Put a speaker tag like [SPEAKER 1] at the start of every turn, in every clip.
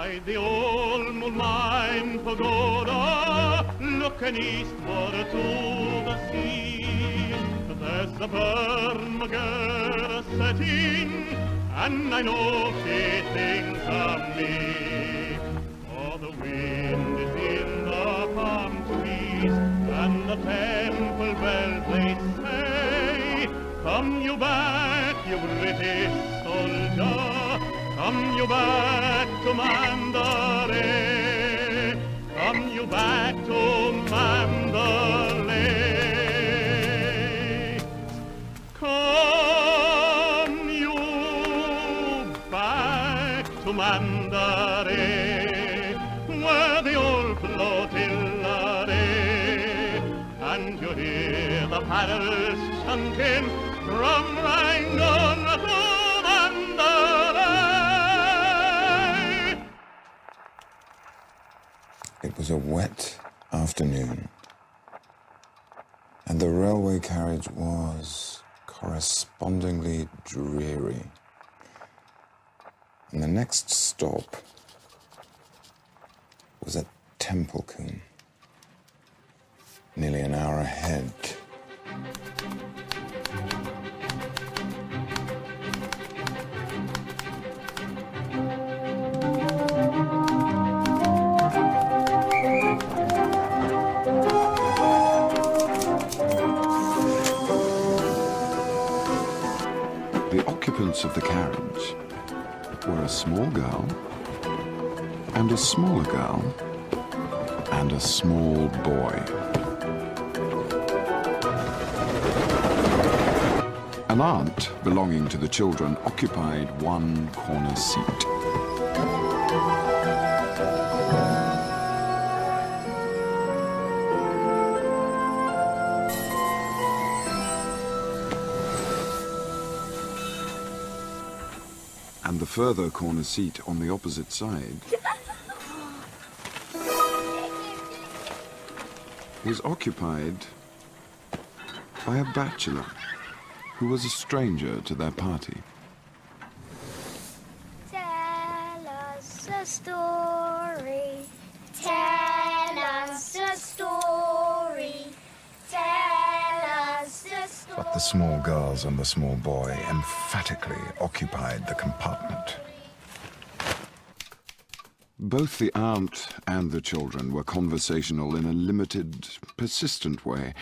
[SPEAKER 1] By the old moonline pagoda, looking eastward to the sea, there's the Burn setting, and I know she thinks of me. For the wind is in the palm trees, and the temple bells they say, come you back, you British soldier, come you back to Mandalay, come you back to Mandalay, come you back to Mandalay, where the old flotilla lay, and you hear the paddles chanting from Rangoon to Mandalay.
[SPEAKER 2] It was a wet afternoon, and the railway carriage was correspondingly dreary. And the next stop was at Templecoombe, nearly an hour ahead.
[SPEAKER 3] The occupants of the carriage were a small girl, and a smaller girl, and a small boy. An aunt belonging to the children occupied one corner seat. And the further corner seat on the opposite side was occupied by a bachelor who was a stranger to their party.
[SPEAKER 4] Tell us a story. Tell us a story. Tell us a story.
[SPEAKER 2] But the small girls and the small boy emphatically occupied the compartment.
[SPEAKER 3] Both the aunt and the children were conversational in a limited, persistent way,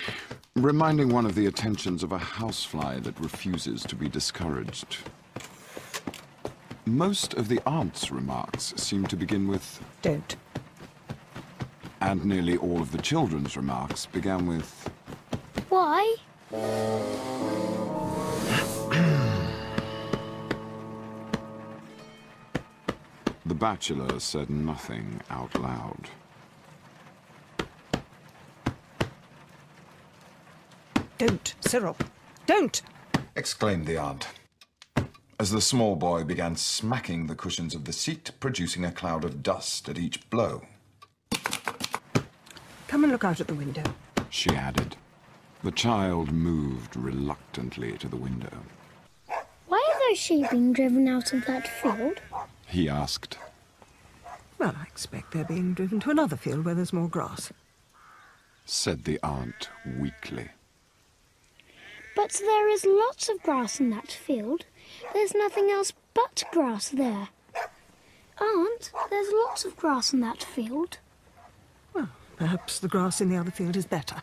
[SPEAKER 3] reminding one of the attentions of a housefly that refuses to be discouraged. Most of the aunt's remarks seemed to begin with
[SPEAKER 5] "Don't."
[SPEAKER 3] And nearly all of the children's remarks began with
[SPEAKER 4] Why?
[SPEAKER 3] The bachelor said nothing out loud.
[SPEAKER 5] "Don't, Cyril, don't!"
[SPEAKER 2] exclaimed the aunt, as the small boy began smacking the cushions of the seat, producing a cloud of dust at each blow.
[SPEAKER 5] "Come and look out at the window."
[SPEAKER 3] She added. The child moved reluctantly to the window.
[SPEAKER 4] Why are those sheep being driven out of that field?
[SPEAKER 3] He asked.
[SPEAKER 5] "Well, I expect they're being driven to another field where there's more grass,"
[SPEAKER 3] said the aunt weakly.
[SPEAKER 4] But there is lots of grass in that field. There's nothing else but grass there. Aunt, there's lots of grass in that field.
[SPEAKER 5] Well, perhaps the grass in the other field is better,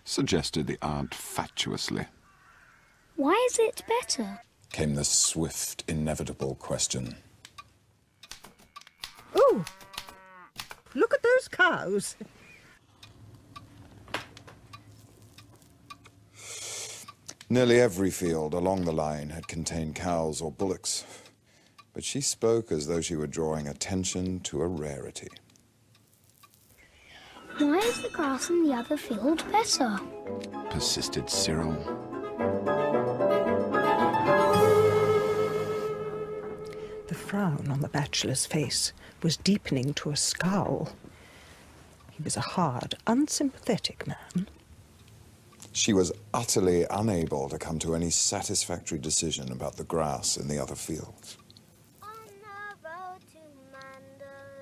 [SPEAKER 3] suggested the aunt fatuously.
[SPEAKER 4] Why is it better?
[SPEAKER 2] Came the swift, inevitable question.
[SPEAKER 5] "Oh, look at those cows."
[SPEAKER 2] Nearly every field along the line had contained cows or bullocks, but she spoke as though she were drawing attention to a rarity.
[SPEAKER 4] Why is the grass in the other field better?
[SPEAKER 3] Persisted Cyril.
[SPEAKER 5] The frown on the bachelor's face was deepening to a scowl. He was a hard, unsympathetic man.
[SPEAKER 2] She was utterly unable to come to any satisfactory decision about the grass in the other fields.
[SPEAKER 4] On the road to Mandalay.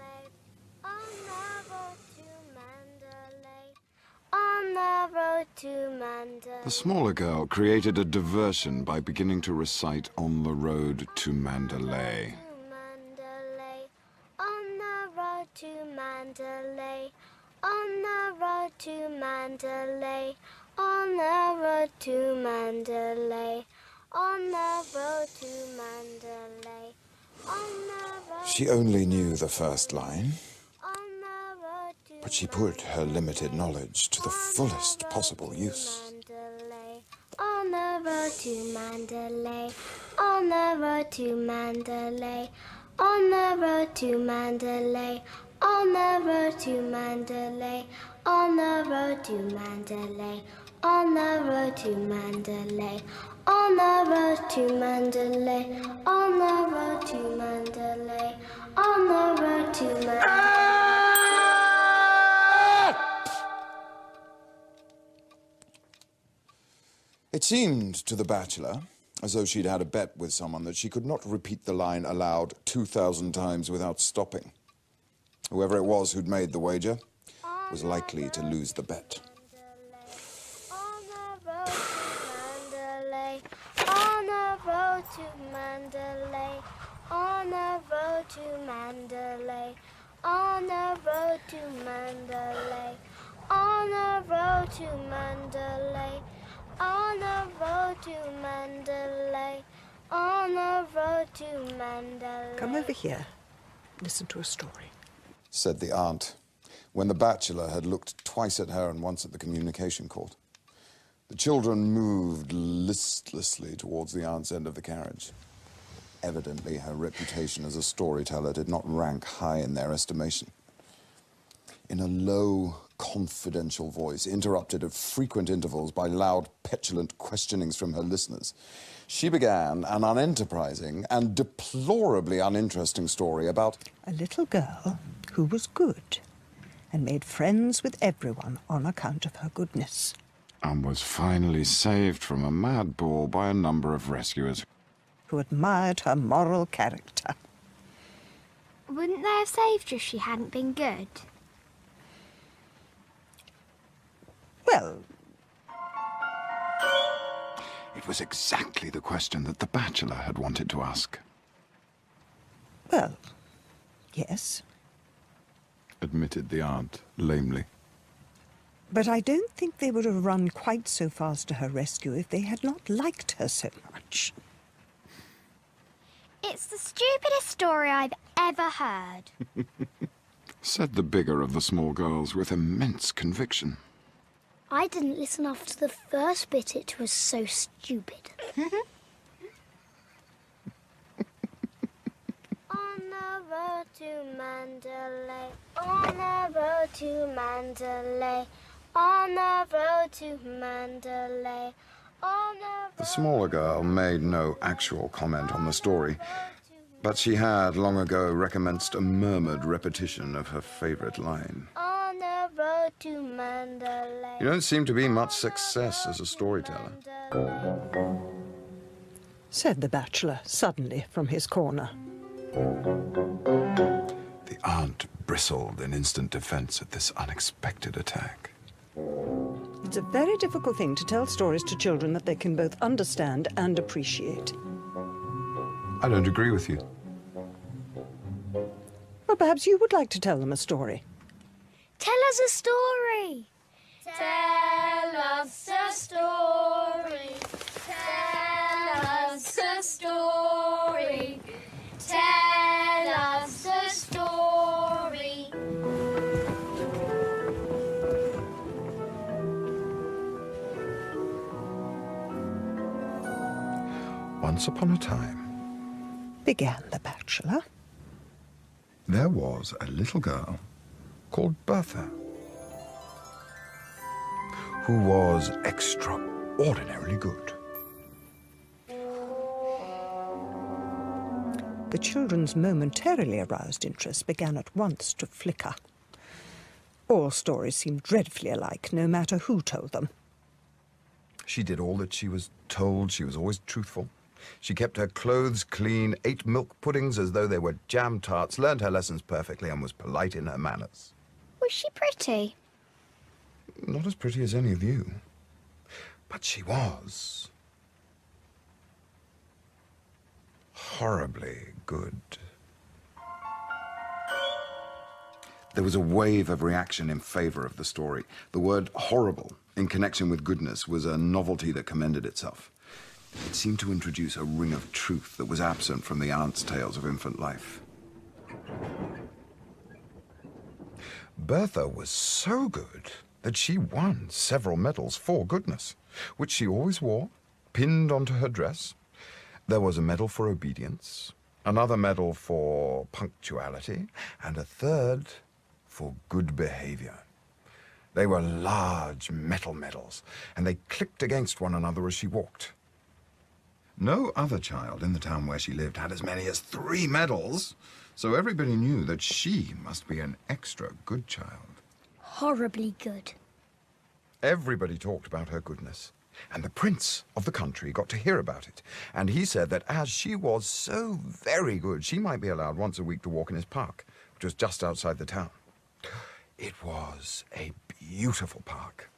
[SPEAKER 3] The smaller girl created a diversion by beginning to recite On the Road to Mandalay.
[SPEAKER 4] On the road to Mandalay, on the road to Mandalay, on the road to Mandalay, on the road to Mandalay, on the road.
[SPEAKER 2] She only knew the first line,
[SPEAKER 4] On the road to
[SPEAKER 2] but she put her limited knowledge to the fullest possible use.
[SPEAKER 4] Mandalay, on the road to Mandalay, on the road to Mandalay, on the road to Mandalay, on the road to Mandalay, on the road to Mandalay, on the road to Mandalay, on the road to Mandalay, on the road to Mandalay, on the road to Mandalay.
[SPEAKER 2] It seemed to the bachelor as though she'd had a bet with someone that she could not repeat the line aloud 2,000 times without stopping. Whoever it was who'd made the wager was likely to lose the bet.
[SPEAKER 4] On the road to Mandalay, on the road to Mandalay, on the road to Mandalay, on the road to Mandalay, on the road to Mandalay, on the road to Mandalay, on the road to Mandalay.
[SPEAKER 5] Come over here. Listen to a story.
[SPEAKER 2] Said the aunt, when the bachelor had looked twice at her and once at the communication court. The children moved listlessly towards the aunt's end of the carriage. Evidently, her reputation as a storyteller did not rank high in their estimation. In a low, confidential voice, interrupted at frequent intervals by loud, petulant questionings from her listeners, she began an unenterprising and deplorably uninteresting story about
[SPEAKER 5] A little girl who was good and made friends with everyone on account of her goodness.
[SPEAKER 3] And was finally saved from a mad bull by a number of rescuers.
[SPEAKER 5] Who admired her moral character.
[SPEAKER 4] Wouldn't they have saved her if she hadn't been good?
[SPEAKER 5] Well,
[SPEAKER 3] It was exactly the question that the bachelor had wanted to ask,
[SPEAKER 5] well, yes.
[SPEAKER 3] admitted the aunt lamely.
[SPEAKER 5] But I don't think they would have run quite so fast to her rescue if they had not liked her so much.
[SPEAKER 4] It's the stupidest story I've ever heard.
[SPEAKER 3] Said the bigger of the small girls with immense conviction.
[SPEAKER 4] I didn't listen after the first bit, it was so stupid. On the road to Mandalay, on the road to Mandalay, on the road to Mandalay, on the road.
[SPEAKER 2] The smaller girl made no actual comment on the story, but she had long ago recommenced a murmured repetition of her favorite line.
[SPEAKER 4] On the road to Mandalay.
[SPEAKER 2] You don't seem to be much success as a storyteller.
[SPEAKER 5] Said the bachelor suddenly from his corner.
[SPEAKER 3] The aunt bristled in instant defense at this unexpected attack.
[SPEAKER 5] It's a very difficult thing to tell stories to children that they can both understand and appreciate.
[SPEAKER 3] I don't agree with you.
[SPEAKER 5] Well, perhaps you would like to tell them a story.
[SPEAKER 4] Tell us a story. Tell us a story. Tell us a story. Tell us a story.
[SPEAKER 2] Once upon a time,
[SPEAKER 5] Began the bachelor.
[SPEAKER 2] there was a little girl called Bertha, who was extraordinarily good.
[SPEAKER 5] The children's momentarily aroused interest began at once to flicker. All stories seemed dreadfully alike, no matter who told them.
[SPEAKER 2] She did all that she was told. She was always truthful. She kept her clothes clean, ate milk puddings as though they were jam tarts, learned her lessons perfectly, and was polite in her manners.
[SPEAKER 4] Was she pretty?
[SPEAKER 2] Not as pretty as any of you.
[SPEAKER 3] But she was horribly good. There was a wave of reaction in favor of the story. The word horrible, in connection with goodness, was a novelty that commended itself. It seemed to introduce a ring of truth that was absent from the aunt's tales of infant life. Bertha was so good that she won several medals for goodness, which she always wore, pinned onto her dress. There was a medal for obedience, another medal for punctuality, and a third for good behavior. They were large metal medals, and they clicked against one another as she walked. No other child in the town where she lived had as many as 3 medals, so everybody knew that she must be an extra good child.
[SPEAKER 4] Horribly good.
[SPEAKER 3] Everybody talked about her goodness, and the prince of the country got to hear about it, and he said that as she was so very good, she might be allowed once a week to walk in his park, which was just outside the town. It was a beautiful park,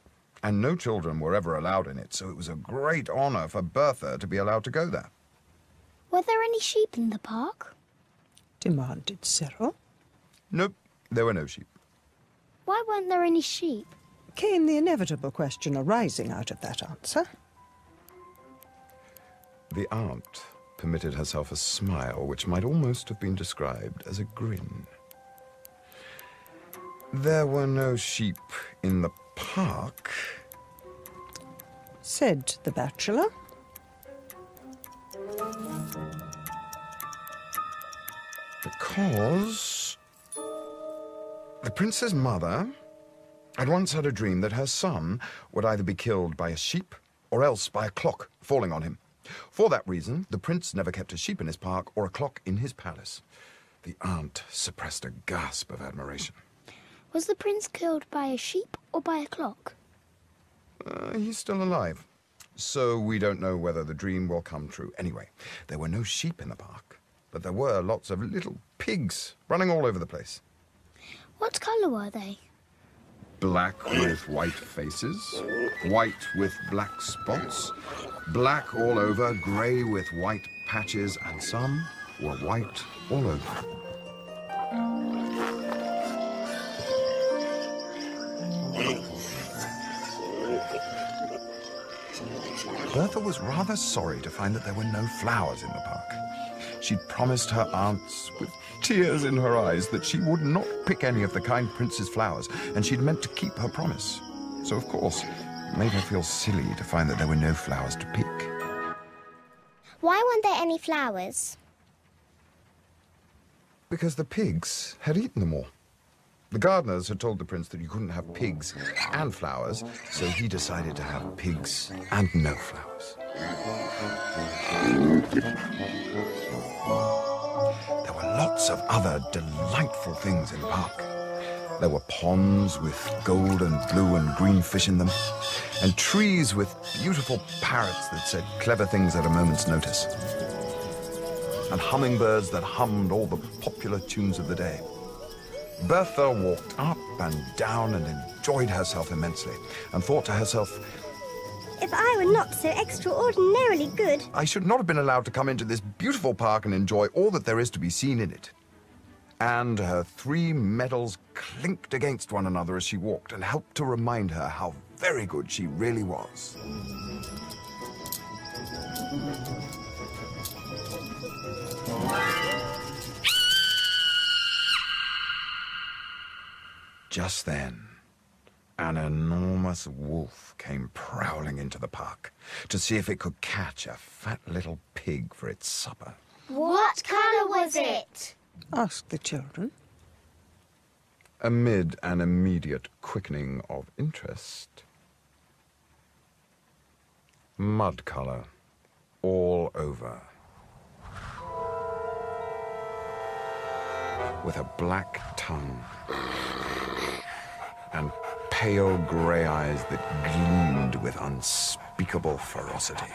[SPEAKER 3] and no children were ever allowed in it, so it was a great honor for Bertha to be allowed to go there.
[SPEAKER 4] Were there any sheep in the park?
[SPEAKER 5] Demanded Cyril.
[SPEAKER 3] Nope, there were no sheep.
[SPEAKER 4] Why weren't there any sheep?
[SPEAKER 5] Came the inevitable question arising out of that answer.
[SPEAKER 3] The aunt permitted herself a smile which might almost have been described as a grin. There were no sheep in the park,
[SPEAKER 5] said the bachelor.
[SPEAKER 3] Because the prince's mother had once had a dream that her son would either be killed by a sheep or else by a clock falling on him. For that reason, the prince never kept a sheep in his park or a clock in his palace. The aunt suppressed a gasp of admiration.
[SPEAKER 4] Was the prince killed by a sheep or by a clock?
[SPEAKER 3] He's still alive, so we don't know whether the dream will come true. Anyway, there were no sheep in the park, but there were lots of little pigs running all over the place.
[SPEAKER 4] What colour were they?
[SPEAKER 3] Black with white faces, white with black spots, black all over, grey with white patches, and some were white all over. Bertha was rather sorry to find that there were no flowers in the park. She'd promised her aunts, with tears in her eyes, that she would not pick any of the kind prince's flowers, and she'd meant to keep her promise. So, of course, it made her feel silly to find that there were no flowers to pick.
[SPEAKER 4] Why weren't there any flowers?
[SPEAKER 3] Because the pigs had eaten them all. The gardeners had told the prince that you couldn't have pigs and flowers, so he decided to have pigs and no flowers. There were lots of other delightful things in the park. There were ponds with gold and blue and green fish in them, and trees with beautiful parrots that said clever things at a moment's notice, and hummingbirds that hummed all the popular tunes of the day. Bertha walked up and down and enjoyed herself immensely, and thought to herself,
[SPEAKER 4] If I were not so extraordinarily good...
[SPEAKER 3] I should not have been allowed to come into this beautiful park and enjoy all that there is to be seen in it. And her 3 medals clinked against one another as she walked, and helped to remind her how very good she really was. Just then, an enormous wolf came prowling into the park to see if it could catch a fat little pig for its supper.
[SPEAKER 4] What colour was it?
[SPEAKER 5] Asked the children.
[SPEAKER 3] Amid an immediate quickening of interest, mud colour all over, with a black tongue and pale grey eyes that gleamed with unspeakable ferocity.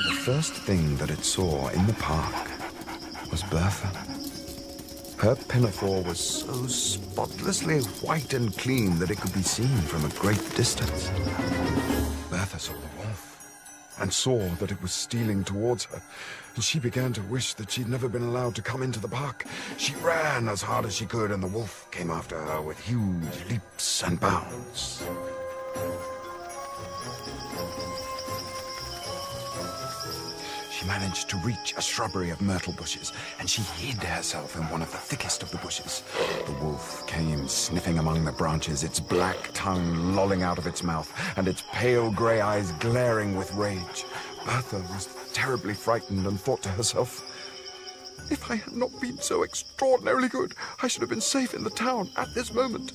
[SPEAKER 3] The first thing that it saw in the park was Bertha. Her pinafore was so spotlessly white and clean that it could be seen from a great distance. Bertha saw the wolf and saw that it was stealing towards her, and she began to wish that she'd never been allowed to come into the park. She ran as hard as she could, and the wolf came after her with huge leaps and bounds. She managed to reach a shrubbery of myrtle bushes, and she hid herself in one of the thickest of the bushes. The wolf came sniffing among the branches, its black tongue lolling out of its mouth, and its pale grey eyes glaring with rage. Bertha was terribly frightened and thought to herself, "If I had not been so extraordinarily good, I should have been safe in the town at this moment."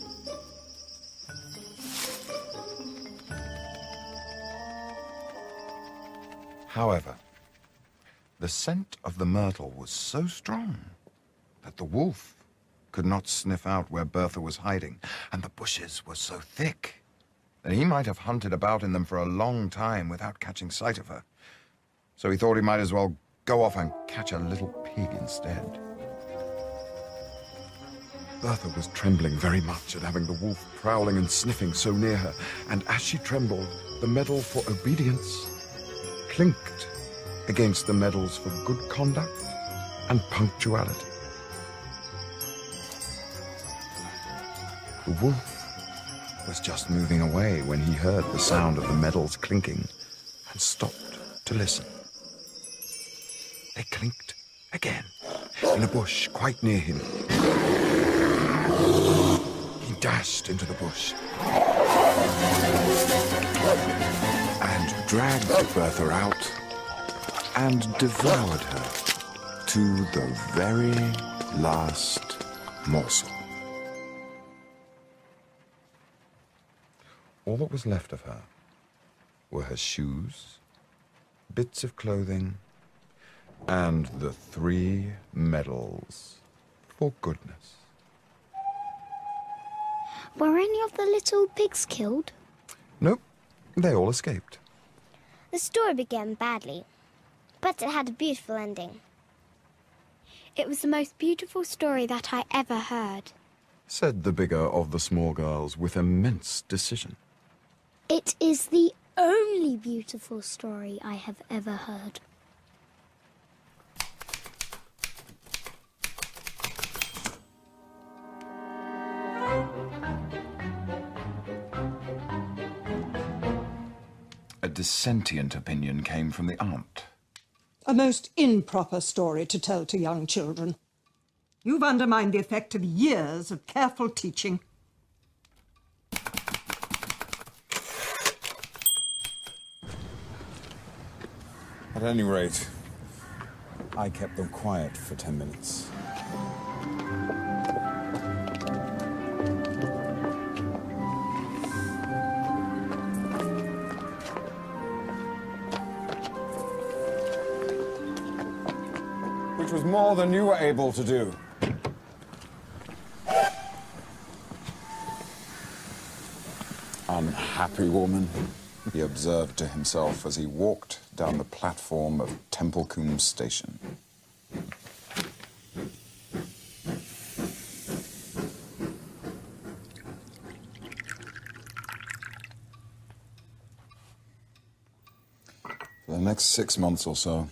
[SPEAKER 3] However, the scent of the myrtle was so strong that the wolf could not sniff out where Bertha was hiding, and the bushes were so thick that he might have hunted about in them for a long time without catching sight of her. So he thought he might as well go off and catch a little pig instead. Bertha was trembling very much at having the wolf prowling and sniffing so near her, and as she trembled, the medal for obedience clinked against the medals for good conduct and punctuality. The wolf was just moving away when he heard the sound of the medals clinking and stopped to listen. They clinked again in a bush quite near him. He dashed into the bush and dragged Bertha out and devoured her to the very last morsel. All that was left of her were her shoes, bits of clothing, and the 3 medals for goodness.
[SPEAKER 4] Were any of the little pigs killed?
[SPEAKER 3] Nope, they all escaped.
[SPEAKER 4] The story began badly, but it had a beautiful ending.
[SPEAKER 6] It was the most beautiful story that I ever heard,
[SPEAKER 3] said the bigger of the small girls with immense decision.
[SPEAKER 4] It is the only beautiful story I have ever heard.
[SPEAKER 3] A dissentient opinion came from the aunt.
[SPEAKER 5] A most improper story to tell to young children. You've undermined the effect of years of careful teaching.
[SPEAKER 2] At any rate, I kept them quiet for 10 minutes. Which was more than you were able to do. Unhappy woman, he observed to himself as he walked down the platform of Templecombe Station. For the next 6 months or so,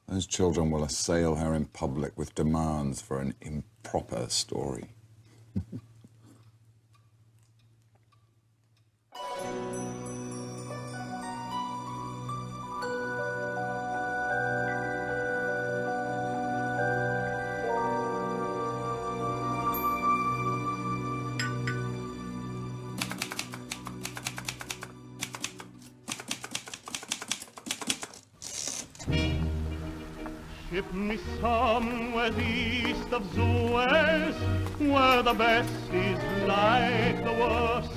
[SPEAKER 2] those children will assail her in public with demands for an improper story.
[SPEAKER 1] Ship me somewhere east of Suez, where the best is like the worst,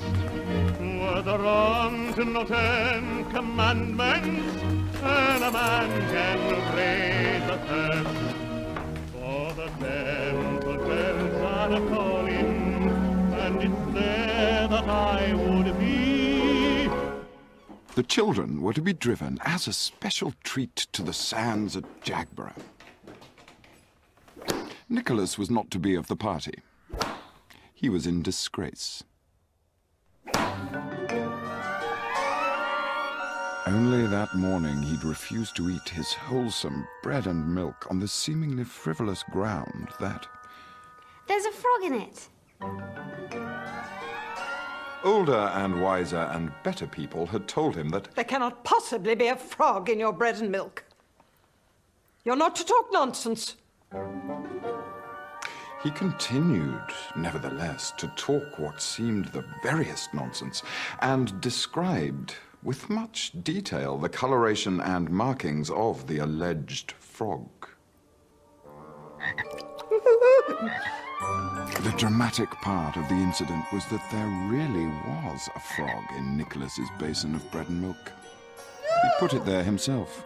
[SPEAKER 1] where there aren't no 10 commandments, and a man can raise a thirst. For the temple bells are a-calling, and it's there that I would be.
[SPEAKER 3] The children were to be driven as a special treat to the sands at Jagborough. Nicholas was not to be of the party. He was in disgrace. Only that morning he'd refused to eat his wholesome bread and milk on the seemingly frivolous ground that...
[SPEAKER 7] There's a frog in it.
[SPEAKER 3] Older and wiser and better people had told him that...
[SPEAKER 5] There cannot possibly be a frog in your bread and milk. You're not to talk nonsense.
[SPEAKER 3] He continued, nevertheless, to talk what seemed the veriest nonsense, and described, with much detail, the coloration and markings of the alleged frog. The dramatic part of the incident was that there really was a frog in Nicholas's basin of bread and milk. He put it there himself.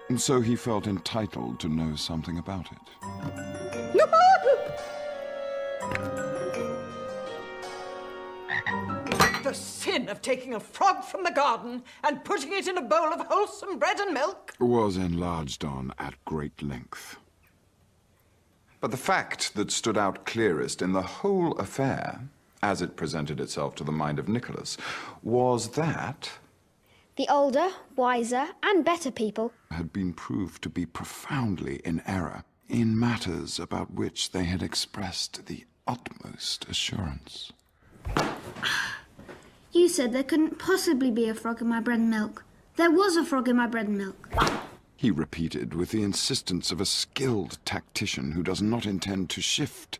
[SPEAKER 3] And so he felt entitled to know something about it.
[SPEAKER 5] The sin of taking a frog from the garden and putting it in a bowl of wholesome bread and milk
[SPEAKER 3] was enlarged on at great length. But the fact that stood out clearest in the whole affair, as it presented itself to the mind of Nicholas, was that...
[SPEAKER 6] The older, wiser, and better people
[SPEAKER 3] had been proved to be profoundly in error in matters about which they had expressed the utmost assurance.
[SPEAKER 7] You said there couldn't possibly be a frog in my bread and milk. There was a frog in my bread and milk.
[SPEAKER 3] He repeated with the insistence of a skilled tactician who does not intend to shift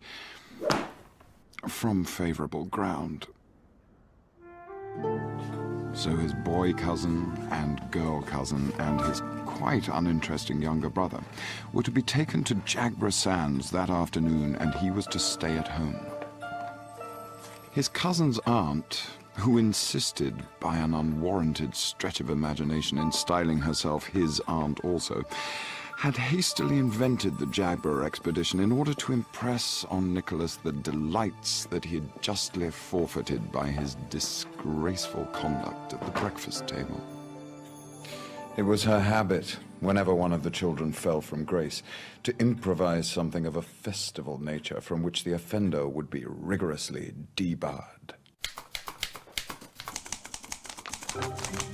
[SPEAKER 3] from favourable ground. So his boy cousin and girl cousin and his quite uninteresting younger brother were to be taken to Jagborough Sands that afternoon, and he was to stay at home. His cousin's aunt, who insisted, by an unwarranted stretch of imagination, in styling herself his aunt also, had hastily invented the Jagborough expedition in order to impress on Nicholas the delights that he had justly forfeited by his disgraceful conduct at the breakfast table. It was her habit, whenever one of the children fell from grace, to improvise something of a festival nature from which the offender would be rigorously debarred.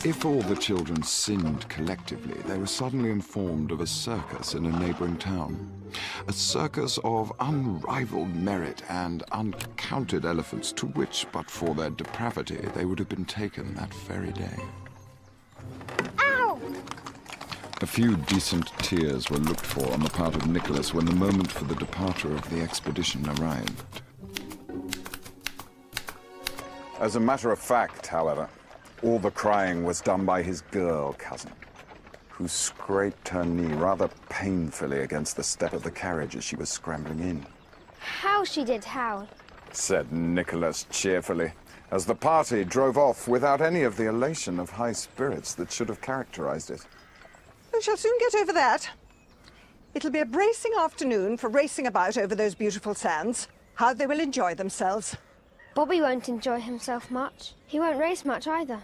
[SPEAKER 3] If all the children sinned collectively, they were suddenly informed of a circus in a neighbouring town. A circus of unrivalled merit and uncounted elephants, to which, but for their depravity, they would have been taken that very day.
[SPEAKER 6] Ow!
[SPEAKER 3] A few decent tears were looked for on the part of Nicholas when the moment for the departure of the expedition arrived.
[SPEAKER 2] As a matter of fact, however, all the crying was done by his girl cousin, who scraped her knee rather painfully against the step of the carriage as she was scrambling in.
[SPEAKER 6] How she did howl,
[SPEAKER 2] Said Nicholas cheerfully, as the party drove off without any of the elation of high spirits that should have characterized it.
[SPEAKER 5] We shall soon get over that. It'll be a bracing afternoon for racing about over those beautiful sands. How they will enjoy themselves.
[SPEAKER 6] Bobby won't enjoy himself much. He won't race much either.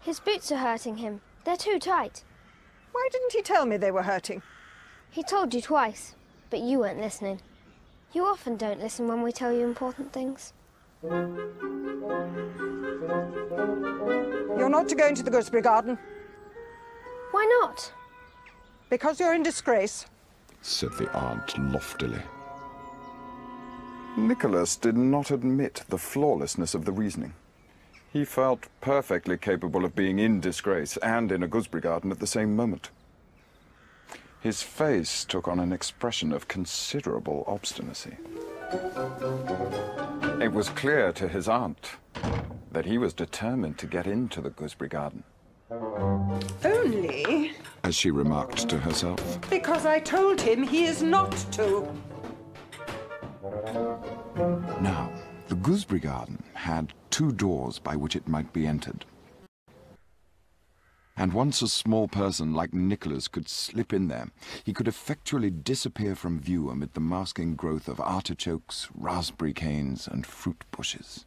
[SPEAKER 6] His boots are hurting him. They're too tight.
[SPEAKER 5] Why didn't he tell me they were hurting?
[SPEAKER 6] He told you twice, but you weren't listening. You often don't listen when we tell you important things.
[SPEAKER 5] You're not to go into the gooseberry garden.
[SPEAKER 6] Why not?
[SPEAKER 5] Because you're in disgrace.
[SPEAKER 3] Said the aunt loftily.
[SPEAKER 2] Nicholas did not admit the flawlessness of the reasoning. He felt perfectly capable of being in disgrace and in a gooseberry garden at the same moment. His face took on an expression of considerable obstinacy. It was clear to his aunt that he was determined to get into the gooseberry garden.
[SPEAKER 5] Only
[SPEAKER 3] As she remarked to herself.
[SPEAKER 5] because I told him he is not to.
[SPEAKER 3] Now, the gooseberry garden had 2 doors by which it might be entered. And once a small person like Nicholas could slip in there, he could effectually disappear from view amid the masking growth of artichokes, raspberry canes, and fruit bushes.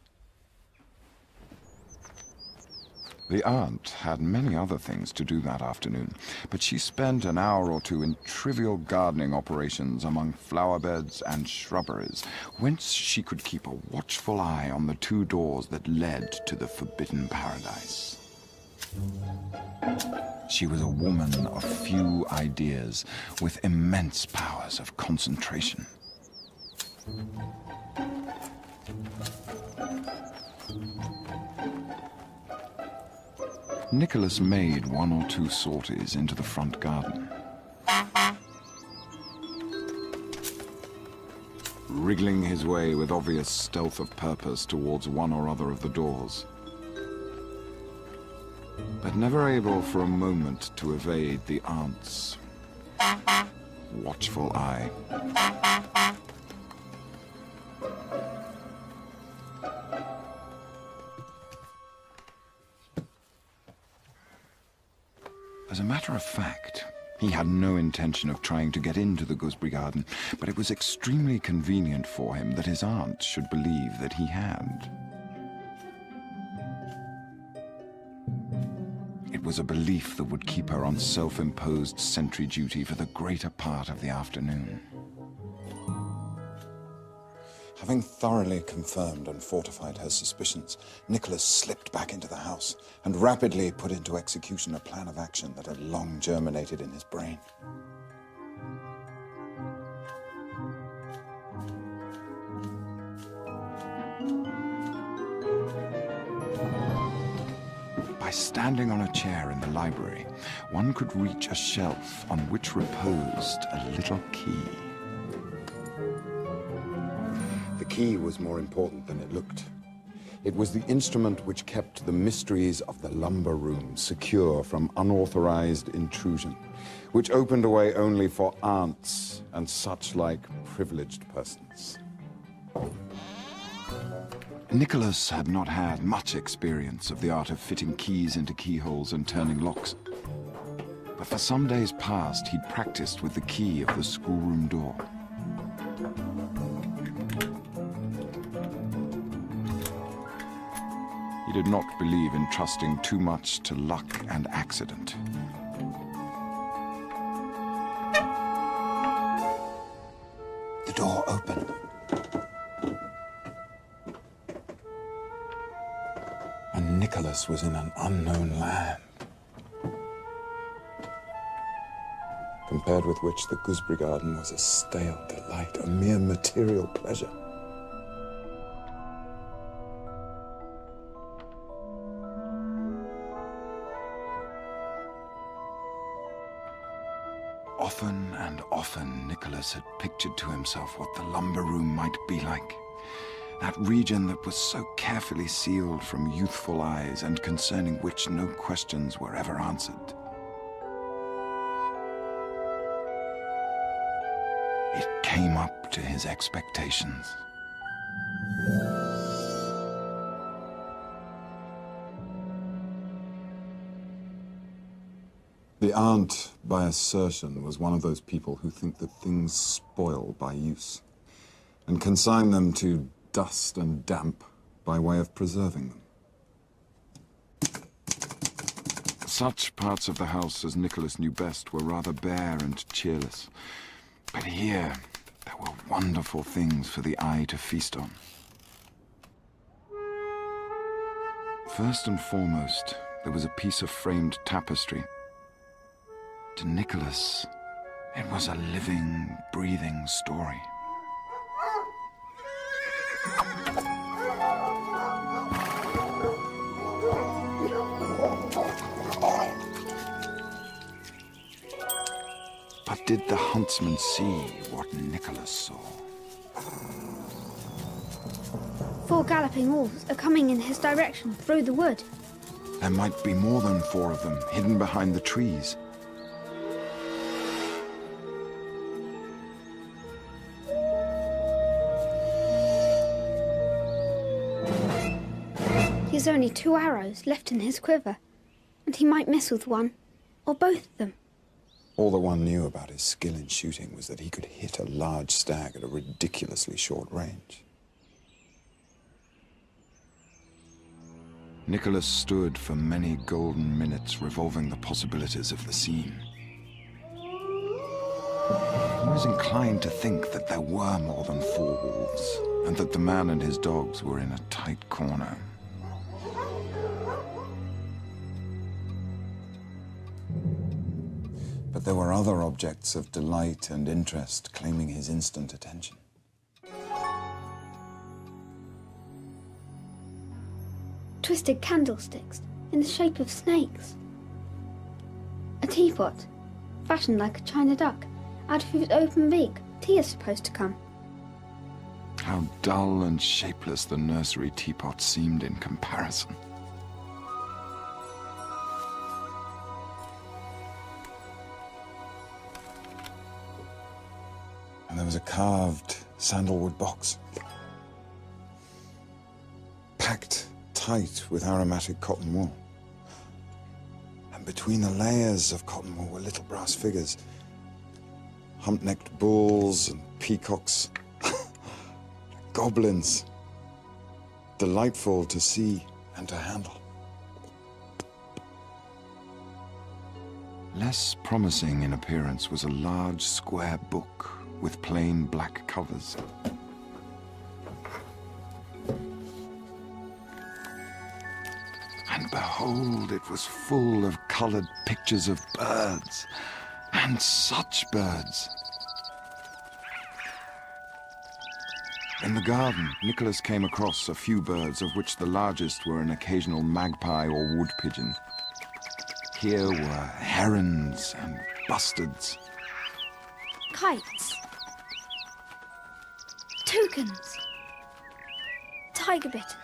[SPEAKER 3] The aunt had many other things to do that afternoon, but she spent an hour or two in trivial gardening operations among flower beds and shrubberies, whence she could keep a watchful eye on the 2 doors that led to the forbidden paradise. She was a woman of few ideas, with immense powers of concentration. Nicholas made 1 or 2 sorties into the front garden. Wriggling his way with obvious stealth of purpose towards one or other of the doors, but never able for a moment to evade the aunt's watchful eye. As a matter of fact, he had no intention of trying to get into the gooseberry garden, but it was extremely convenient for him that his aunt should believe that he had. It was a belief that would keep her on self-imposed sentry duty for the greater part of the afternoon.
[SPEAKER 2] Having thoroughly confirmed and fortified her suspicions, Nicholas slipped back into the house and rapidly put into execution a plan of action that had long germinated in his brain.
[SPEAKER 3] By standing on a chair in the library, one could reach a shelf on which reposed a little key.
[SPEAKER 2] The key was more important than it looked. It was the instrument which kept the mysteries of the lumber room secure from unauthorized intrusion, which opened a way only for aunts and such like privileged persons.
[SPEAKER 3] Nicholas had not had much experience of the art of fitting keys into keyholes and turning locks, but for some days past he'd practiced with the key of the schoolroom door. He did not believe in trusting too much to luck and accident.
[SPEAKER 2] The door opened. And Nicholas was in an unknown land, compared with which the gooseberry garden was a stale delight, a mere material pleasure.
[SPEAKER 3] Often and often Nicholas had pictured to himself what the lumber room might be like. That region that was so carefully sealed from youthful eyes and concerning which no questions were ever answered. It came up to his expectations.
[SPEAKER 2] The aunt, by assertion, was one of those people who think that things spoil by use and consign them to dust and damp by way of preserving them.
[SPEAKER 3] Such parts of the house as Nicholas knew best were rather bare and cheerless. But here, there were wonderful things for the eye to feast on. First and foremost, there was a piece of framed tapestry. To Nicholas, it was a living, breathing story. But did the huntsman see what Nicholas saw?
[SPEAKER 7] 4 galloping wolves are coming in his direction through the wood.
[SPEAKER 3] There might be more than 4 of them, hidden behind the trees.
[SPEAKER 7] He has only 2 arrows left in his quiver, and he might miss with one, or both of them.
[SPEAKER 2] All the one knew about his skill in shooting was that he could hit a large stag at a ridiculously short range.
[SPEAKER 3] Nicholas stood for many golden minutes revolving the possibilities of the scene. He was inclined to think that there were more than 4 wolves, and that the man and his dogs were in a tight corner.
[SPEAKER 2] But there were other objects of delight and interest claiming his instant attention.
[SPEAKER 7] Twisted candlesticks in the shape of snakes. A teapot, fashioned like a china duck, out of whose open beak tea is supposed to come.
[SPEAKER 3] How dull and shapeless the nursery teapot seemed in comparison.
[SPEAKER 2] And there was a carved sandalwood box, packed tight with aromatic cotton wool. And between the layers of cotton wool were little brass figures, hump-necked bulls and peacocks, goblins, delightful to see and to handle.
[SPEAKER 3] Less promising in appearance was a large square book with plain black covers. And behold, it was full of colored pictures of birds, and such birds. In the garden, Nicholas came across a few birds, of which the largest were an occasional magpie or wood pigeon. Here were herons and bustards.
[SPEAKER 7] Kites. Toucans. Tiger bitterns.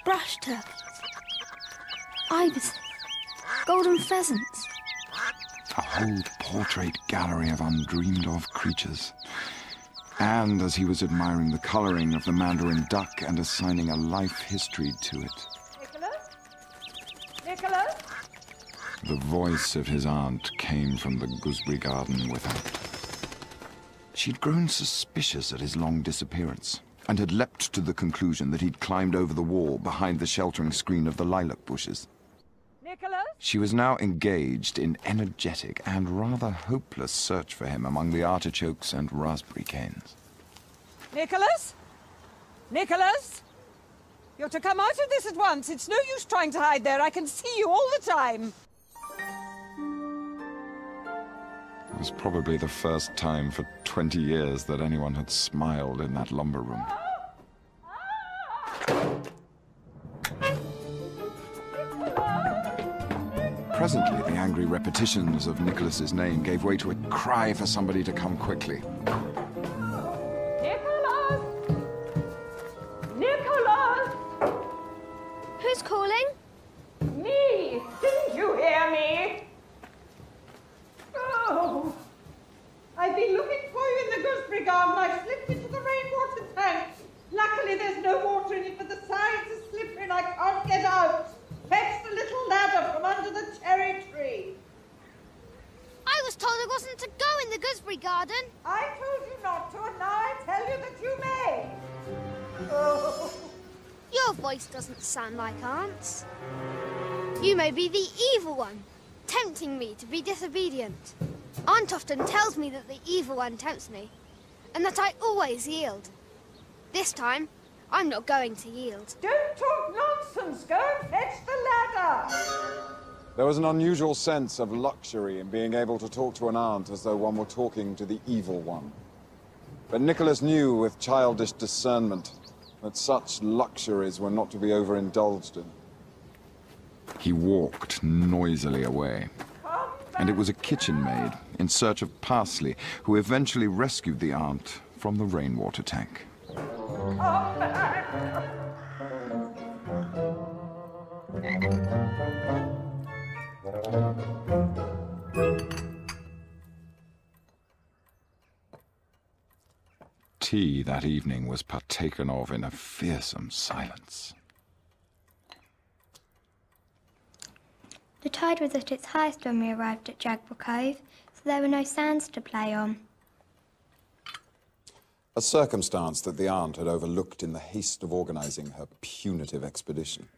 [SPEAKER 7] Brush turkeys. Ibises. Golden pheasants.
[SPEAKER 3] A whole portrait gallery of undreamed-of creatures. And as he was admiring the coloring of the mandarin duck and assigning a life history to it,
[SPEAKER 5] Nicholas?
[SPEAKER 3] the voice of his aunt came from the gooseberry garden without. She'd grown suspicious at his long disappearance, and had leapt to the conclusion that he'd climbed over the wall behind the sheltering screen of the lilac bushes.
[SPEAKER 5] Nicholas?
[SPEAKER 3] She was now engaged in energetic and rather hopeless search for him among the artichokes and raspberry canes.
[SPEAKER 5] Nicholas? Nicholas? You're to come out of this at once. It's no use trying to hide there. I can see you all the time.
[SPEAKER 3] It was probably the first time for 20 years that anyone had smiled in that lumber room. Presently, the angry repetitions of Nicholas's name gave way to a cry for somebody to come quickly.
[SPEAKER 5] Nicholas! Nicholas!
[SPEAKER 6] Who's calling?
[SPEAKER 5] Me! Didn't you hear me? Oh! I've been looking for you in the gooseberry garden. I slipped into the rainwater tank. Luckily, there's no water in it, but the sides are slippery and I can't get out. Fetch the little ladder from under the cherry tree.
[SPEAKER 6] I was told I wasn't to go in the gooseberry garden.
[SPEAKER 5] I told you not to, and now I tell you that you may. Oh.
[SPEAKER 6] Your voice doesn't sound like Aunt's. You may be the evil one, tempting me to be disobedient. Aunt often tells me that the evil one tempts me, and that I always yield. This time, I'm not going to yield.
[SPEAKER 5] Don't talk nonsense. Go and fetch the ladder.
[SPEAKER 2] There was an unusual sense of luxury in being able to talk to an aunt as though one were talking to the evil one. But Nicholas knew with childish discernment that such luxuries were not to be overindulged in.
[SPEAKER 3] He walked noisily away, and it was a kitchen maid in search of parsley who eventually rescued the aunt from the rainwater tank. Tea that evening was partaken of in a fearsome silence.
[SPEAKER 4] The tide was at its highest when we arrived at Jagborough Cove, so there were no sands to play on.
[SPEAKER 2] a circumstance that the aunt had overlooked in the haste of organizing her punitive expedition.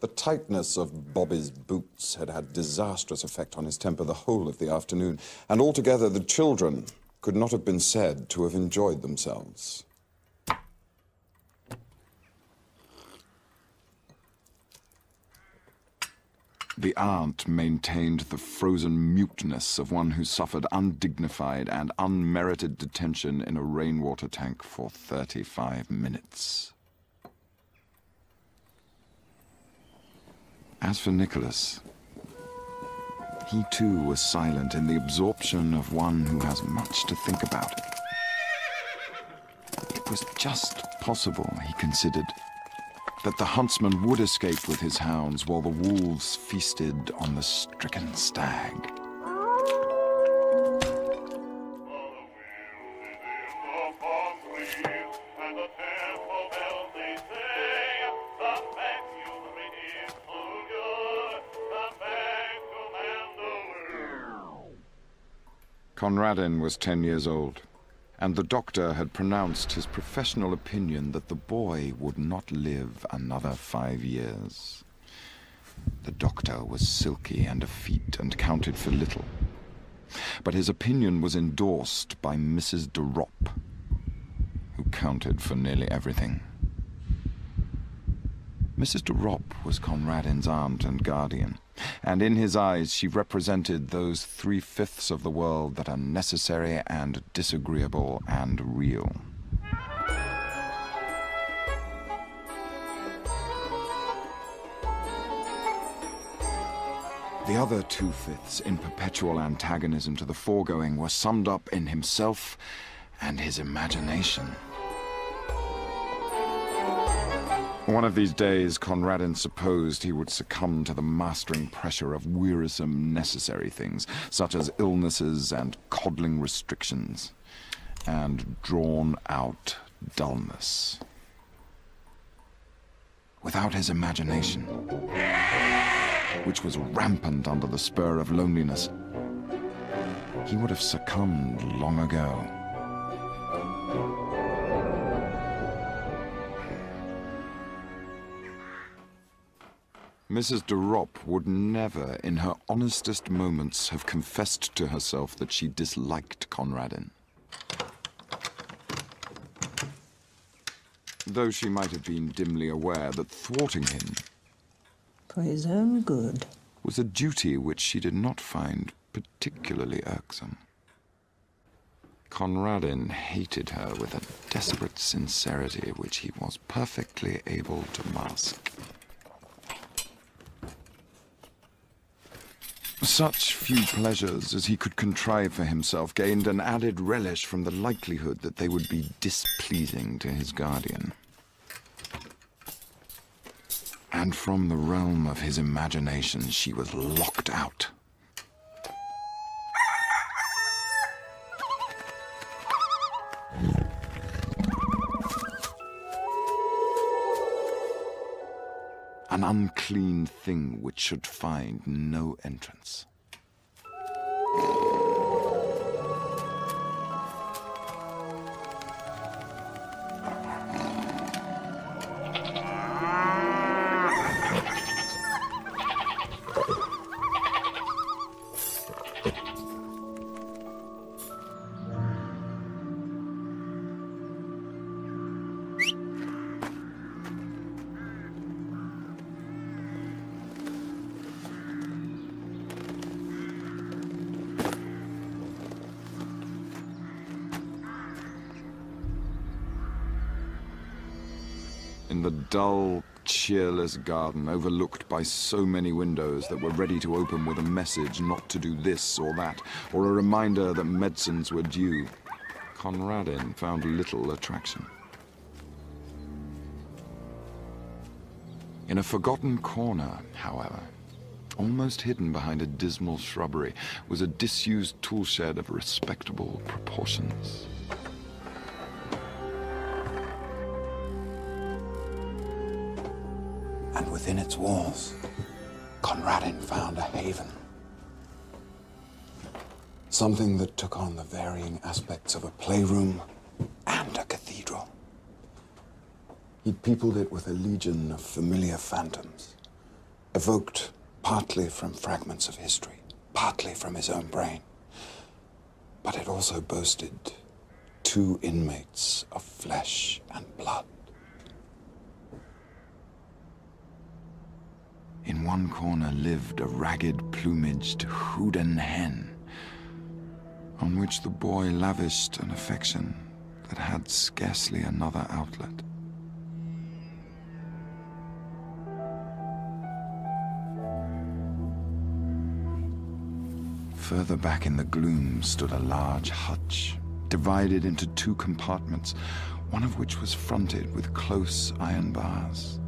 [SPEAKER 2] The tightness of Bobby's boots had had disastrous effect on his temper the whole of the afternoon, and altogether the children could not have been said to have enjoyed themselves.
[SPEAKER 3] The aunt maintained the frozen muteness of one who suffered undignified and unmerited detention in a rainwater tank for 35 minutes. As for Nicholas, he too was silent in the absorption of one who has much to think about. It was just possible, he considered, that the huntsman would escape with his hounds while the wolves feasted on the stricken stag. Conradin was 10 years old, and the doctor had pronounced his professional opinion that the boy would not live another 5 years. The doctor was silky and effete and counted for little, but his opinion was endorsed by Mrs. De Ropp, who counted for nearly everything. Mrs. De Ropp was Conradin's aunt and guardian, and in his eyes she represented those 3/5 of the world that are necessary and disagreeable and real. The other 2/5, in perpetual antagonism to the foregoing, were summed up in himself and his imagination. One of these days, Conradin supposed he would succumb to the mastering pressure of wearisome necessary things, such as illnesses and coddling restrictions, and drawn-out dullness. Without his imagination, which was rampant under the spur of loneliness, he would have succumbed long ago. Mrs. De Ropp would never, in her honestest moments, have confessed to herself that she disliked Conradin. Though she might have been dimly aware that thwarting him
[SPEAKER 8] for his own good
[SPEAKER 3] was a duty which she did not find particularly irksome. Conradin hated her with a desperate sincerity which he was perfectly able to mask. Such few pleasures as he could contrive for himself gained an added relish from the likelihood that they would be displeasing to his guardian. And from the realm of his imagination she was locked out. An unclean thing which should find no entrance. In the dull, cheerless garden, overlooked by so many windows that were ready to open with a message not to do this or that, or a reminder that medicines were due, Conradin found little attraction. In a forgotten corner, however, almost hidden behind a dismal shrubbery, was a disused toolshed of respectable proportions. And within its walls, Conradin found a haven.
[SPEAKER 2] Something that took on the varying aspects of a playroom and a cathedral. He peopled it with a legion of familiar phantoms, evoked partly from fragments of history, partly from his own brain. But it also boasted 2 inmates of flesh and blood.
[SPEAKER 3] In one corner lived a ragged-plumaged hooded hen, on which the boy lavished an affection that had scarcely another outlet. Further back in the gloom stood a large hutch, divided into 2 compartments, one of which was fronted with close iron bars.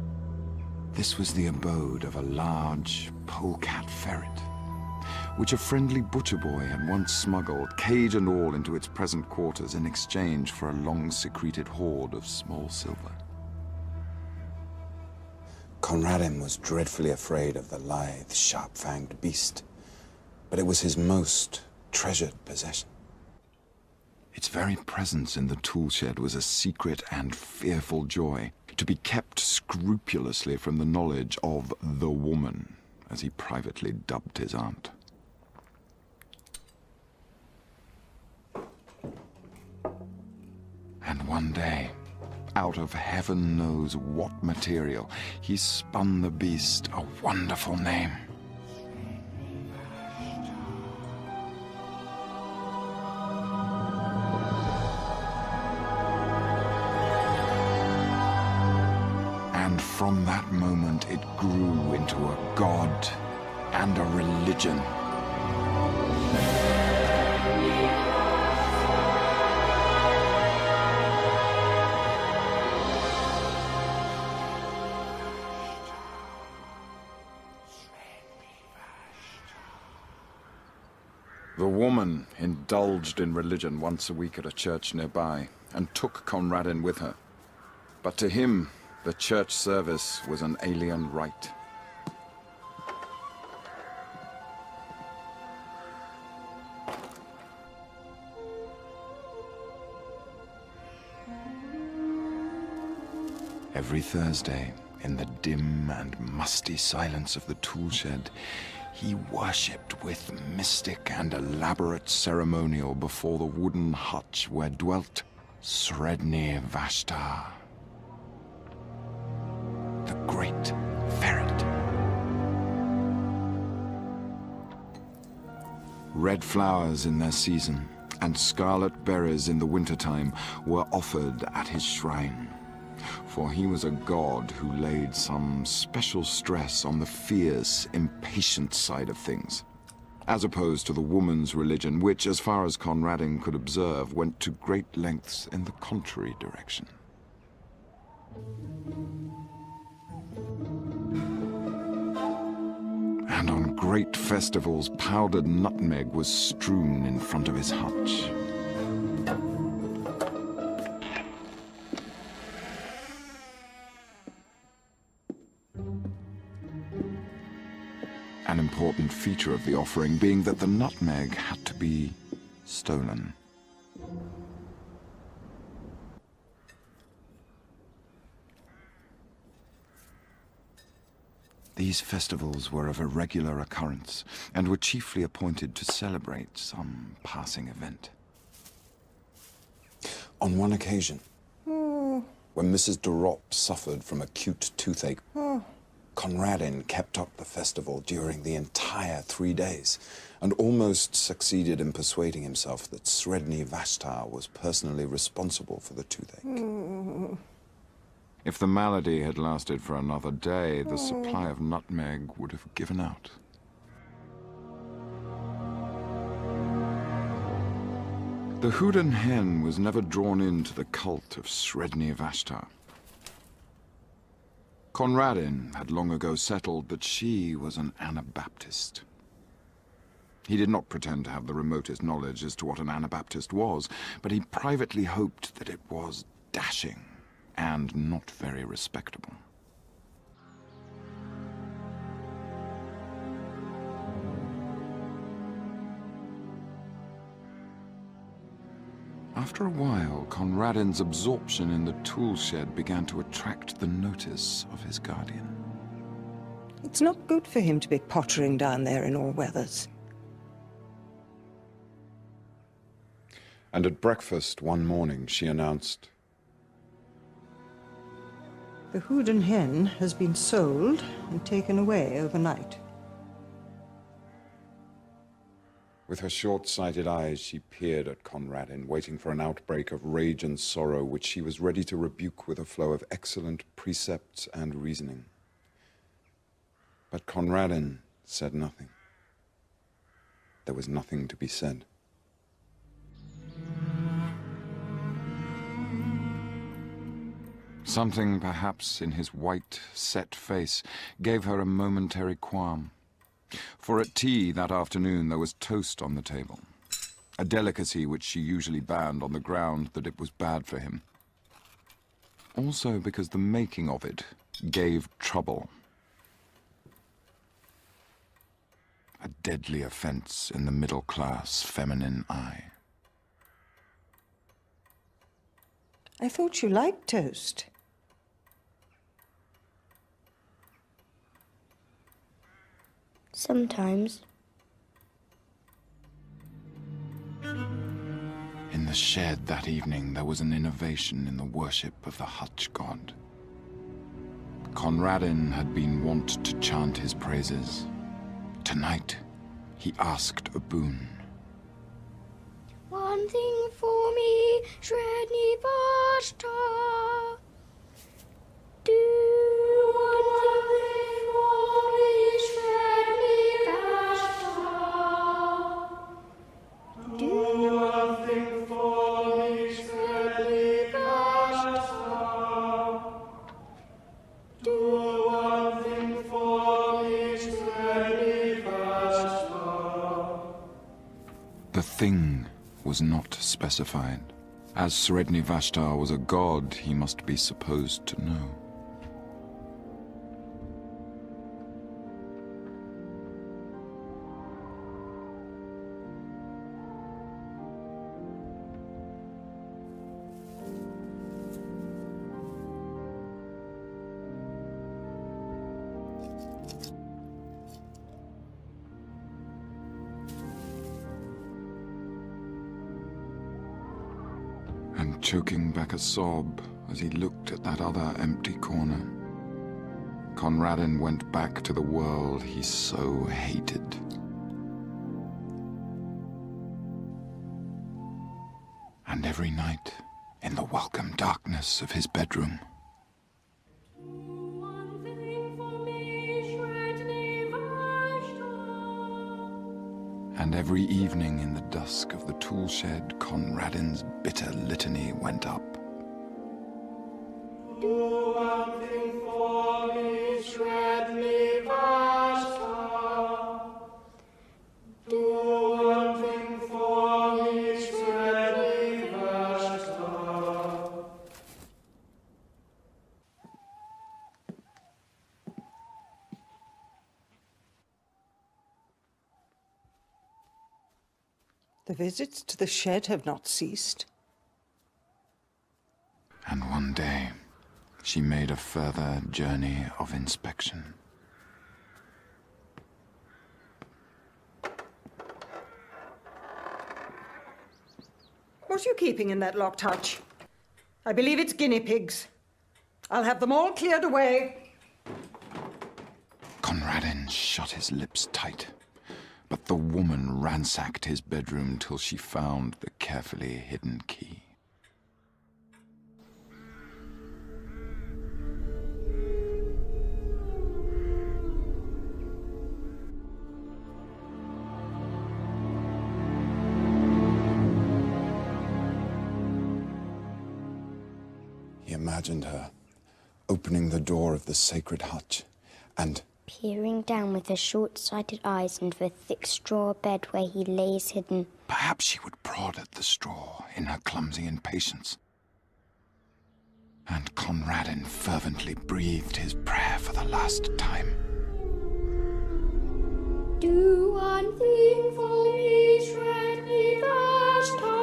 [SPEAKER 3] This was the abode of a large polecat ferret, which a friendly butcher boy had once smuggled, cage and all, into its present quarters in exchange for a long-secreted hoard of small silver.
[SPEAKER 2] Conradin was dreadfully afraid of the lithe, sharp-fanged beast, but it was his most treasured possession.
[SPEAKER 3] Its very presence in the tool shed was a secret and fearful joy, to be kept scrupulously from the knowledge of the woman, as he privately dubbed his aunt. And one day, out of heaven knows what material, he spun the beast a wonderful name. And from that moment it grew into a god and a religion. The woman indulged in religion once a week at a church nearby and took Conradin with her. But to him, the church service was an alien rite. Every Thursday, in the dim and musty silence of the tool shed, he worshipped with mystic and elaborate ceremonial before the wooden hutch where dwelt Sredni Vashtar, the great ferret. Red flowers in their season and scarlet berries in the wintertime were offered at his shrine, for he was a god who laid some special stress on the fierce, impatient side of things, as opposed to the woman's religion, which, as far as Conradin could observe, went to great lengths in the contrary direction. And on great festivals, powdered nutmeg was strewn in front of his hutch. An important feature of the offering being that the nutmeg had to be stolen. These festivals were of irregular occurrence and were chiefly appointed to celebrate some passing event.
[SPEAKER 2] On one occasion, when Mrs. De Ropp suffered from acute toothache, Conradin kept up the festival during the entire 3 days and almost succeeded in persuading himself that Sredni Vashtar was personally responsible for the toothache.
[SPEAKER 3] If the malady had lasted for another day, the supply of nutmeg would have given out. The Houdan hen was never drawn into the cult of Sredni Vashtar. Conradin had long ago settled that she was an Anabaptist. He did not pretend to have the remotest knowledge as to what an Anabaptist was, but he privately hoped that it was dashing and not very respectable. After a while, Conradin's absorption in the tool shed began to attract the notice of his guardian.
[SPEAKER 8] It's not good for him to be pottering down there in all weathers.
[SPEAKER 3] And at breakfast one morning, she announced,
[SPEAKER 8] The Houdan hen has been sold and taken away overnight.
[SPEAKER 3] With her short-sighted eyes, she peered at Conradin, waiting for an outbreak of rage and sorrow, which she was ready to rebuke with a flow of excellent precepts and reasoning. But Conradin said nothing. There was nothing to be said. Something, perhaps, in his white, set face gave her a momentary qualm. For at tea that afternoon there was toast on the table, a delicacy which she usually banned on the ground that it was bad for him. Also because the making of it gave trouble. A deadly offense in the middle-class feminine eye.
[SPEAKER 8] I thought you liked toast.
[SPEAKER 4] Sometimes.
[SPEAKER 3] In the shed that evening, there was an innovation in the worship of the hutch god. Conradin had been wont to chant his praises. Tonight, he asked a boon.
[SPEAKER 4] One thing for me, Sredni Vashtar. Do one thing for me, Sredni Vashtar. Do one thing for me, Sredni Vashtar. Do one thing for me, Sredni Vashtar.
[SPEAKER 3] The thing was not specified. As Sredni Vashtar was a god, he must be supposed to know. And choking back a sob as he looked at that other empty corner, Conradin went back to the world he so hated. And every night, in the welcome darkness of his bedroom, and every evening in the dusk of the tool shed, Conradin's bitter litany went up.
[SPEAKER 4] Do one thing for me, Sredni Vashtar. Do one thing for me, Sredni Vashtar.
[SPEAKER 8] The visits to the shed have not ceased.
[SPEAKER 3] And one day, she made a further journey of inspection.
[SPEAKER 8] What are you keeping in that locked hutch? I believe it's guinea pigs. I'll have them all cleared away.
[SPEAKER 3] Conradin shut his lips tight, but the woman ransacked his bedroom till she found the carefully hidden key.
[SPEAKER 2] He imagined her opening the door of the sacred hutch and
[SPEAKER 4] Peering down with her short-sighted eyes into the thick straw bed where he lays hidden.
[SPEAKER 3] Perhaps she would prod at the straw in her clumsy impatience. And Conradin fervently breathed his prayer for the last time.
[SPEAKER 4] Do one thing for me, Sredni Vashtar.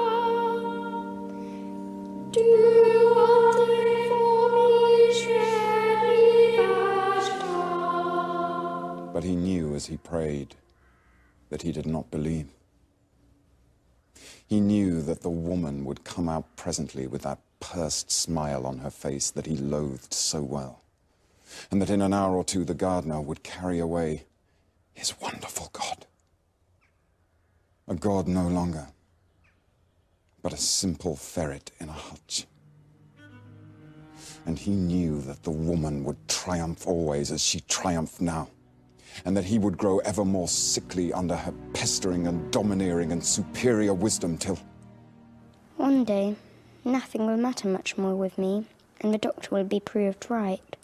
[SPEAKER 2] he prayed, that he did not believe. He knew that the woman would come out presently with that pursed smile on her face that he loathed so well, and that in an hour or two the gardener would carry away his wonderful God. A God no longer, but a simple ferret in a hutch. And he knew that the woman would triumph always as she triumphed now, and that he would grow ever more sickly under her pestering and domineering and superior wisdom till...
[SPEAKER 4] One day, nothing will matter much more with me, and the doctor will be proved right.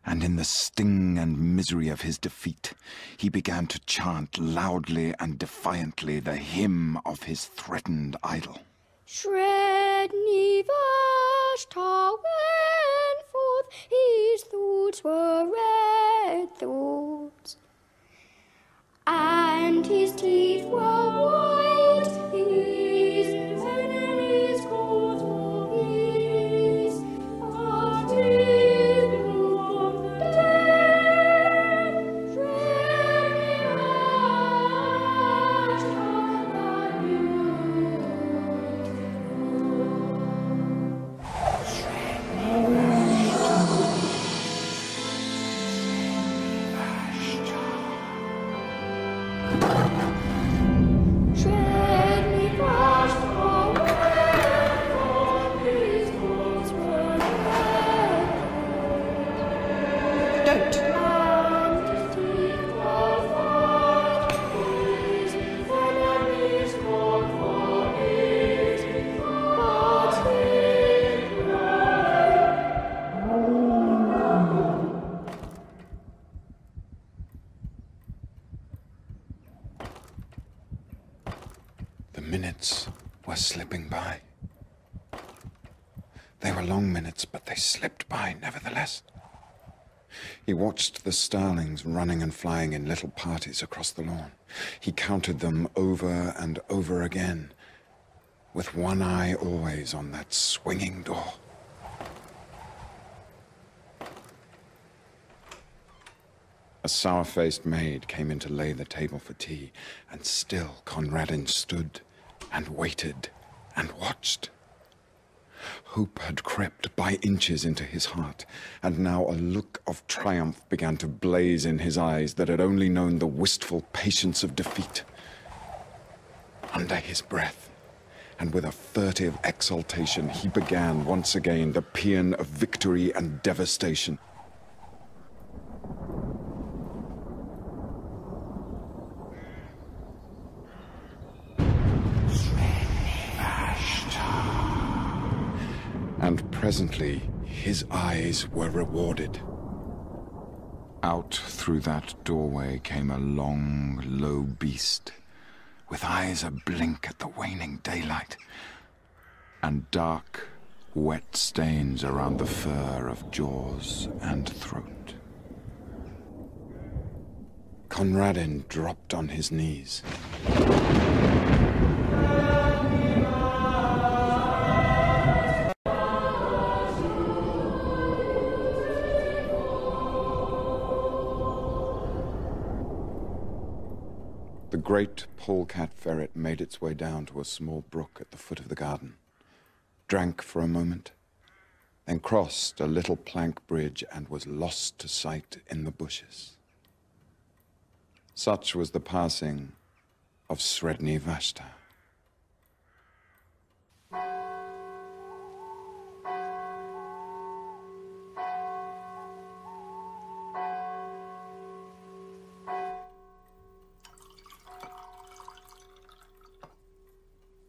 [SPEAKER 3] And in the sting and misery of his defeat, he began to chant loudly and defiantly the hymn of his threatened idol.
[SPEAKER 4] Sredni Vashtar went forth, his thoughts were red thoughts, and his teeth were white, his enemies called for peace, but he blew from the dead. Sredni Vashtar, that Sredni Vashtar went forth, his thoughts were red.
[SPEAKER 8] Don't.
[SPEAKER 4] And his teeth were white, his enemies called for peace, but he
[SPEAKER 2] The minutes were slipping by. They were long minutes, but they slipped by nevertheless. He watched the starlings running and flying in little parties across the lawn. He counted them over and over again, with one eye always on that swinging door. A sour-faced maid came in to lay the table for tea, and still Conradin stood and waited and watched. Hope had crept by inches into his heart, and now a look of triumph began to blaze in his eyes that had only known the wistful patience of defeat. Under his breath, and with a furtive exultation, he began once again the paean of victory and devastation. And presently, his eyes were rewarded. Out through that doorway came a long, low beast, with eyes a-blink at the waning daylight, and dark, wet stains around the fur of jaws and throat. Conradin dropped on his knees. The great polecat ferret made its way down to a small brook at the foot of the garden, drank for a moment, then crossed a little plank bridge and was lost to sight in the bushes. Such was the passing of Sredni Vashtar.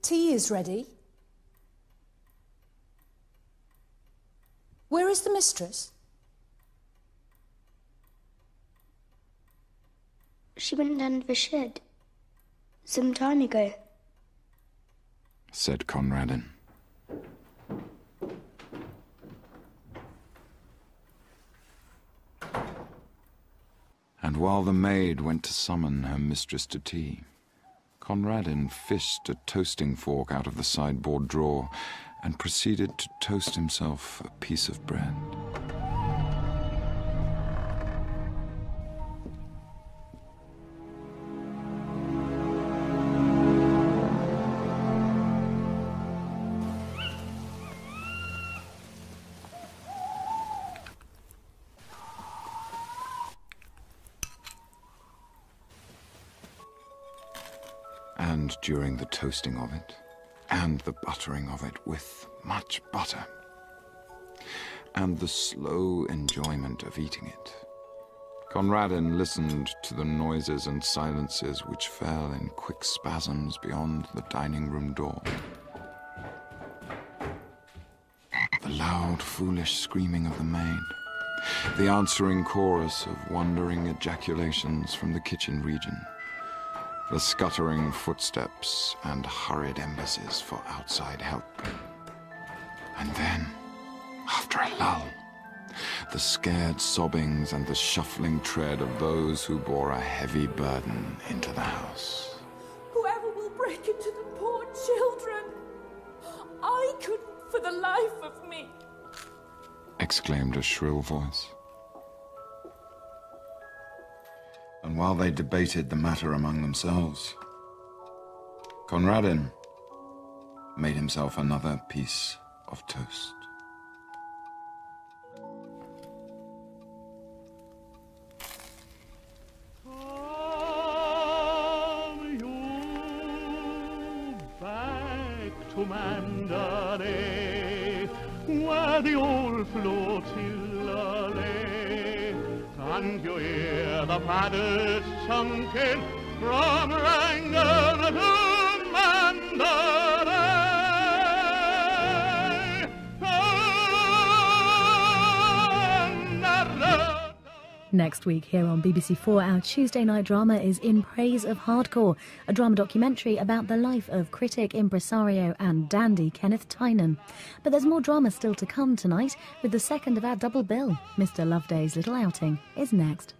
[SPEAKER 9] Tea is ready. Where is the mistress?
[SPEAKER 4] She went down to the shed some time ago,
[SPEAKER 2] said Conradin. And while the maid went to summon her mistress to tea, Conradin fished a toasting fork out of the sideboard drawer and proceeded to toast himself a piece of bread.
[SPEAKER 3] and during the toasting of it, and the buttering of it with much butter, and the slow enjoyment of eating it, Conradin listened to the noises and silences which fell in quick spasms beyond the dining-room door. The loud, foolish screaming of the maid, the answering chorus of wondering ejaculations from the kitchen region, the scuttering footsteps and hurried embassies for outside help. And then, after a lull, the scared sobbings and the shuffling tread of those who bore a heavy burden into the house.
[SPEAKER 10] Whoever will break into the poor children, I couldn't for the life of me,
[SPEAKER 3] exclaimed a shrill voice. And while they debated the matter among themselves, Conradin made himself another piece of toast.
[SPEAKER 1] To Mandalay, where the old flotilla lay, and you hear the paddles chunking from Rangoon to Mandalay.
[SPEAKER 11] Next week here on BBC4, our Tuesday night drama is In Praise of Hardcore, a drama documentary about the life of critic, impresario and dandy Kenneth Tynan. But there's more drama still to come tonight, with the second of our double bill. Mr Loveday's Little Outing is next.